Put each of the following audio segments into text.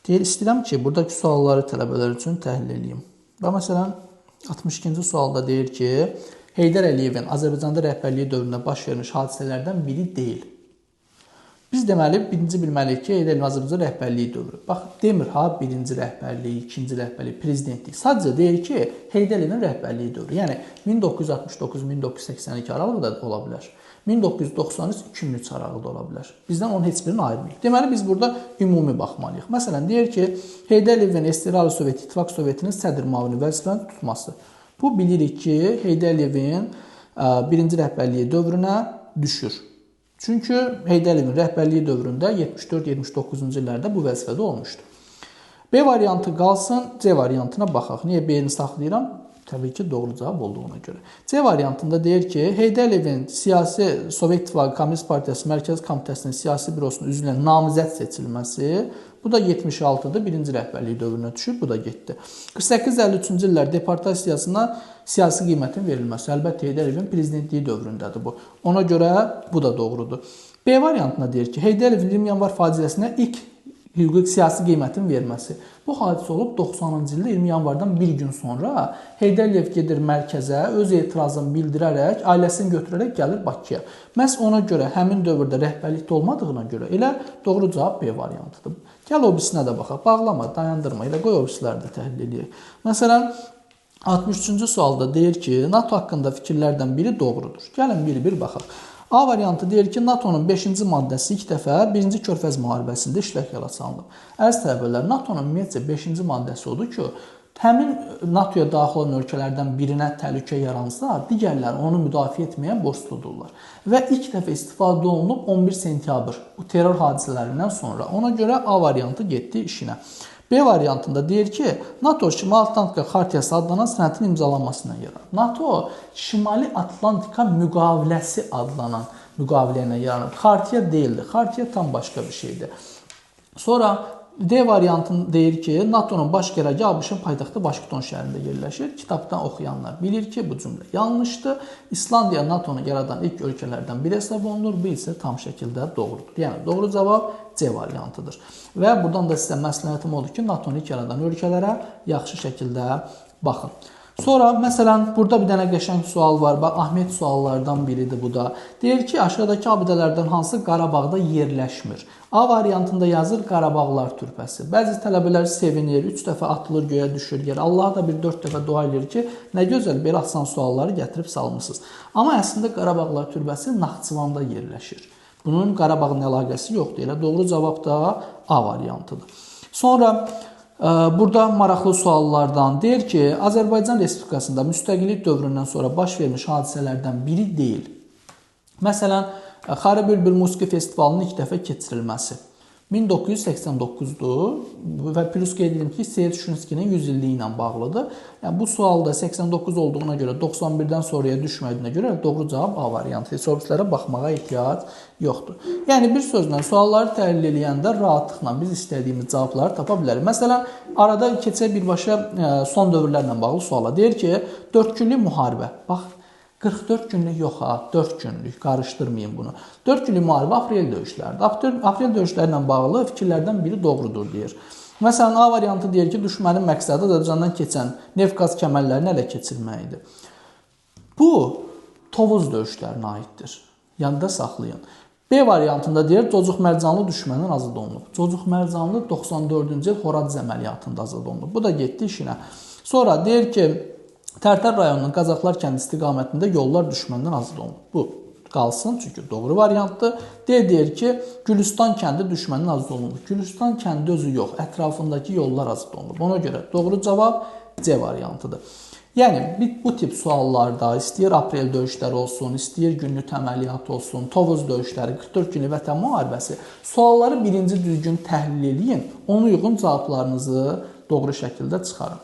İstəyirəm ki, buradakı sualları tələbələr üçün təhlil edeyim. Və məsələn, 62-ci sualda deyir ki, Heydər Əliyevin Azərbaycanda rəhbərliyi dövründə baş vermiş hadisələrdən biri deyil. Biz deməli, birinci bilməliyik ki, Heydər Əliyevin Azərbaycanda rəhbərliyi dövrü. Bax, demir ha, birinci rəhbərliyi, ikinci rəhbərliyi, prezidentlik. Sadəcə deyir ki, Heydər Əliyevin rəhbərliyi dövrü. Yəni, 1969-1982 aralığı da ola bilər. 1993-2003 aralığı da ola bilər. Bizdən onun heç birini ayırmayıq. Deməli, biz burada ümumi baxmalıyıq. Məsələn, deyir ki, Heydər Əliyevin İstirahlı Sovet İttifaq Sovetinin sədr müavini vəzifələrini tutması. Bu, bilirik ki, Heydər Əliyevin birinci rəhbərliyi dövrünə düşür. Çünki Heydər Əliyevin rəhbərliyi dövründə 74-79-cu illərdə bu vəzifədə olmuşdu. B variantı qalsın, C variantına baxaq. Niyə B-ni saxlayıram? Təbii ki, doğru cavab olduğuna görə. C variantında deyir ki, Heydər Əliyevin siyasi Sovet İttifaqı Komünist Partiyası Mərkəzi Komitəsinin siyasi bürosunun üzvünə namizəd seçilməsi, bu da 76-da birinci rəhbərliyi dövrünə düşür, bu da getdi. 48-53-cü illər deportasiyasına siyasi qiymətin verilməsi, əlbəttə Heydər Əliyevin prezidentliyi dövründədir bu. Ona görə bu da doğrudur. B variantına deyir ki, Heydər Əliyevin 20 yanvar faciəsinə ilk hüquqi siyasi qiymətin verməsi. Bu hadisə olub 90-cı ildə 20 yanvardan bir gün sonra Heydər Əliyev gedir mərkəzə, öz etirazını bildirərək, ailəsini götürərək gəlir Bakıya. Məhz ona görə həmin dövrdə rəhbərlikdə olmadığına görə elə doğru cavab B variantıdır. Gəl o birisinə də baxaq. Bağlama, dayandırma, elə qoy o birisləri də təhlil edək. Məsələn, 63-cü sualda deyir ki, NATO haqqında fikirlərdən biri doğrudur. Gəlin bir-bir baxaq. A variantı deyir ki, NATO'nun 5-ci maddəsi ilk dəfə 1-ci Körfəz müharibəsində işlək yola salınıb. Əziz tələbələr, NATO'nun ümumiyyətcə 5-ci maddəsi odur ki, həmin NATO'ya daxil olan ölkələrdən birinə təhlükə yaransa, digərləri onu müdafiə etməyə borc tutulurlar. Və ilk dəfə istifadə olunub 11 sentyabr bu terror hadisələrindən sonra. Ona görə A variantı getdi işinə. B variantında deyir ki, NATO Şimali Atlantika Xartiyası adlanan sənədin imzalanmasına yaranır. NATO Şimali Atlantika müqaviləsi adlanan müqaviləyinə yaranır. Xartiya deyildi. Xartiya tam başqa bir şeydir. Sonra D variantını deyir ki, NATO'nun baş qərargahı ABŞ-ın paytaxtı Vaşinqton şəhərində yerləşir. Kitabdan oxuyanlar bilir ki, bu cümlə yanlışdır. İslandiya NATO'nu yaradan ilk ölkələrdən biri hesab olunur. Bu isə tam şəkildə doğrudur. Yəni, doğru cavab C variantıdır. Və buradan da sizə məsləhətim odur ki, NATO'nu ilk yaradan ölkələrə yaxşı şəkildə baxın. Sonra, məsələn, burada bir dənə qəşəng sual var. Bax, Ahmet suallardan biridir bu da. Deyir ki, aşağıdakı abidələrdən hansı Qarabağda yerləşmir? A variantında yazır Qarabağlar türbəsi. Bəzi tələbələr sevinir, 3 dəfə atılır, göyə düşür yer. Allah da bir 4 dəfə dua edir ki, nə gözəl belə asan sualları gətirib salmısınız. Amma əslində Qarabağlar türbəsi Naxçıvanda yerləşir. Bunun Qarabağın əlaqəsi yoxdur. Elə doğru cavab da A variantıdır. Sonra burada maraqlı suallardan deyir ki, Azərbaycan Respublikasında müstəqillik dövründən sonra baş vermiş hadisələrdən biri deyil. Məsələn, Xarı Bülbül Musiqi Festivalının ilk dəfə keçirilməsi 1989-dur və plus qeyd edim ki, Seyid Şuşinskinin 100 illiyi ilə bağlıdır. Yəni, bu sualda 89 olduğuna görə 91-dən sonraya düşmədiyinə görə doğru cavab A variantı. Sorğulara baxmağa ehtiyac yoxdur. Yəni, bir sözlə sualları təhlil edəndə rahatlıqla biz istədiyimiz cavabları tapa bilərik. Məsələn, arada keçək birbaşa son dövrlərlə bağlı suala. Deyir ki, 4 günlük müharibə. Bax, 44 günlük yox ha, 4 günlük, qarışdırmayın bunu. 4 günlük müharibə aprel döyüşləridir. Aprel döyüşləri ilə bağlı fikirlərdən biri doğrudur, deyir. Məsələn, A variantı deyir ki, düşmənin məqsədi Azərbaycandan keçən neft-qaz kəmərlərini ələ keçirməkdir. Bu, Tovuz döyüşlərinə aiddir. Yanında saxlayın. B variantında deyir, Cocuq Mərcanlı düşmənin azad olunub. Cocuq Mərcanlı 94-cü il Horadiz əməliyyatında azad olunub. Bu da getdi işinə. Sonra deyir ki, Tərtər rayonunun Qazaxlar kəndi istiqamətində yollar düşməndən azad olunub. Bu qalsın, çünki doğru variantdır. Deyir ki, Gülüstan kəndi düşməndən azad olunub. Gülüstan kəndi özü yox, ətrafındakı yollar azad olunub. Ona görə doğru cavab C variantıdır. Yəni, bu tip suallarda istəyir aprel döyüşləri olsun, istəyir günlük əməliyyat olsun, Tovuz döyüşləri, 44 günlük vətən müharibəsi, sualları birinci düzgün təhlil edin, ona uyğun cavablarınızı doğru şəkildə çıxarın.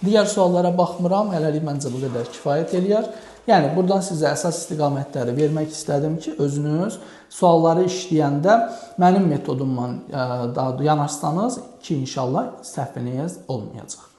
Digər suallara baxmıram, hələlik məncə bu qədər kifayət eləyər. Yəni, buradan sizə əsas istiqamətləri vermək istədim ki, özünüz sualları işləyəndə mənim metodumla yanaşsanız ki, inşallah səhviniz olmayacaq.